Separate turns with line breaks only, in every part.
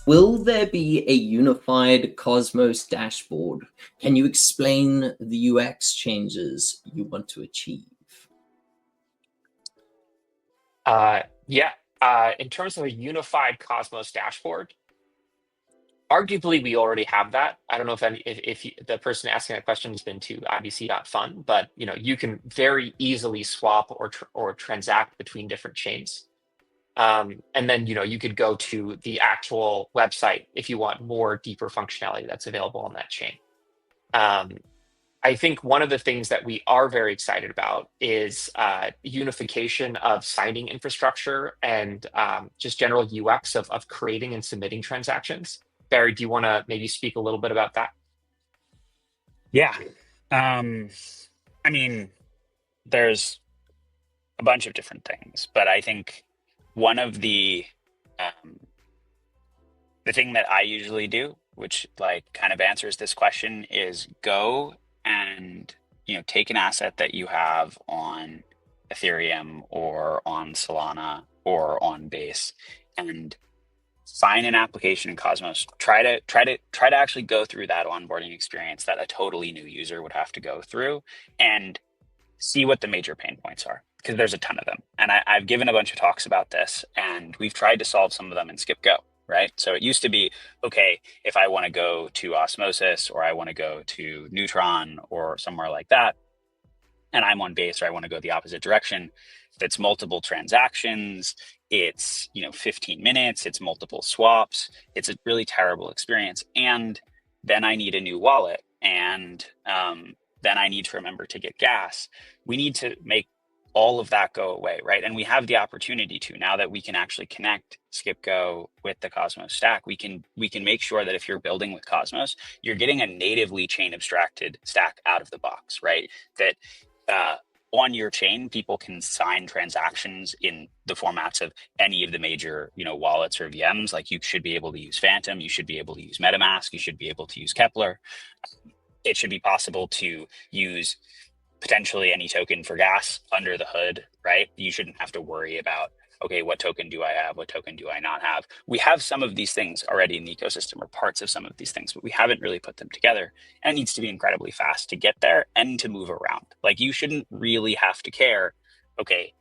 Will there be a unified Cosmos dashboard? Can you explain the UX changes you want to achieve?
Yeah. In terms of a unified Cosmos dashboard, arguably we already have that. I don't know if the person asking that question has been to ibc.fun, but you can very easily swap or transact between different chains. And then you could go to the actual website if you want more deeper functionality that's available on that chain. Um, I think one of the things that we are very excited about is unification of signing infrastructure and just general UX of creating and submitting transactions. Barry, do you want to maybe speak a little bit about that?
Yeah. I mean, there's a bunch of different things, but I think one of um, the thing that I usually do, which like kind of answers this question, is go and take an asset that you have on Ethereum or on Solana or on Base and find an application in Cosmos. Try to actually go through that onboarding experience that a totally new user would have to go through and see what the major pain points are, because there's a ton of them. And I've given a bunch of talks about this, and we've tried to solve some of them in Skip Go, right? So it used to be, okay, if I want to go to Osmosis or I want to go to Neutron or somewhere like that, and I'm on Base or I want to go the opposite direction, it's multiple transactions, it's 15 minutes, it's multiple swaps, it's a really terrible experience. And then I need a new wallet, and then I need to remember to get gas. We need to make all of that go away, right? And we have the opportunity to, now that we can actually connect SkipGo with the Cosmos stack, we can make sure that if you're building with Cosmos, you're getting a natively chain abstracted stack out of the box, right? That on your chain, people can sign transactions in the formats of any of the major, wallets or VMs. Like you should be able to use Phantom, you should be able to use MetaMask, you should be able to use Kepler. It should be possible to use potentially any token for gas under the hood, right? You shouldn't have to worry about, okay, what token do I have? What token do I not have? We have some of these things already in the ecosystem, or parts of some of these things, but we haven't really put them together. And it needs to be incredibly fast to get there and to move around. Like you shouldn't really have to care, okay,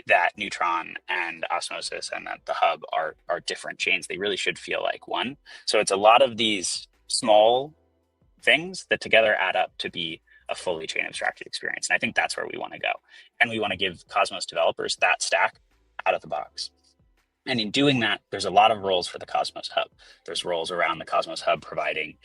that Neutron and Osmosis and that the hub are different chains. They really should feel like one. So it's a lot of these small things that together add up to be a fully chain abstracted experience. And I think that's where we want to go. And we want to give Cosmos developers that stack out of the box. And in doing that, there's a lot of roles for the Cosmos Hub. There's roles around the Cosmos Hub providing,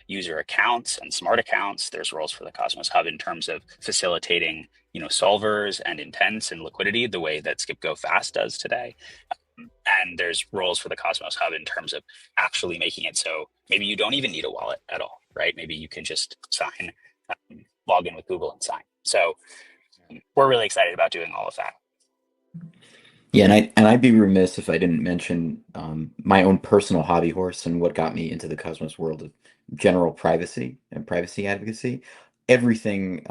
user accounts and smart accounts. There's roles for the Cosmos Hub in terms of facilitating, solvers and intents and liquidity the way that Skip Go Fast does today. And there's roles for the Cosmos Hub in terms of actually making it so maybe you don't even need a wallet at all, right? Maybe you can just sign, log in with Google and sign. So we're really excited about doing all of that.
Yeah, and I'd be remiss if I didn't mention my own personal hobby horse and what got me into the Cosmos world of general privacy and privacy advocacy. Everything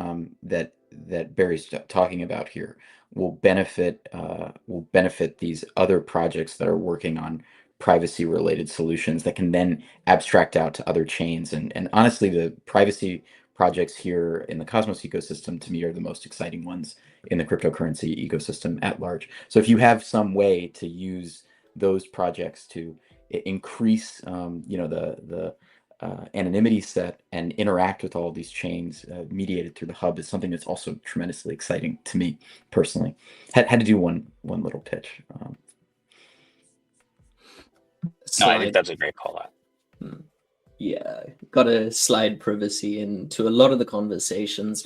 that Barry's talking about here will benefit these other projects that are working on privacy related solutions that can then abstract out to other chains. And honestly, the privacy projects here in the Cosmos ecosystem to me are the most exciting ones in the cryptocurrency ecosystem at large. So if you have some way to use those projects to increase, the anonymity set and interact with all of these chains mediated through the hub is something that's also tremendously exciting to me personally. Had to do one little pitch.
No, I think that's a great call out.
Yeah, got to slide privacy into a lot of the conversations.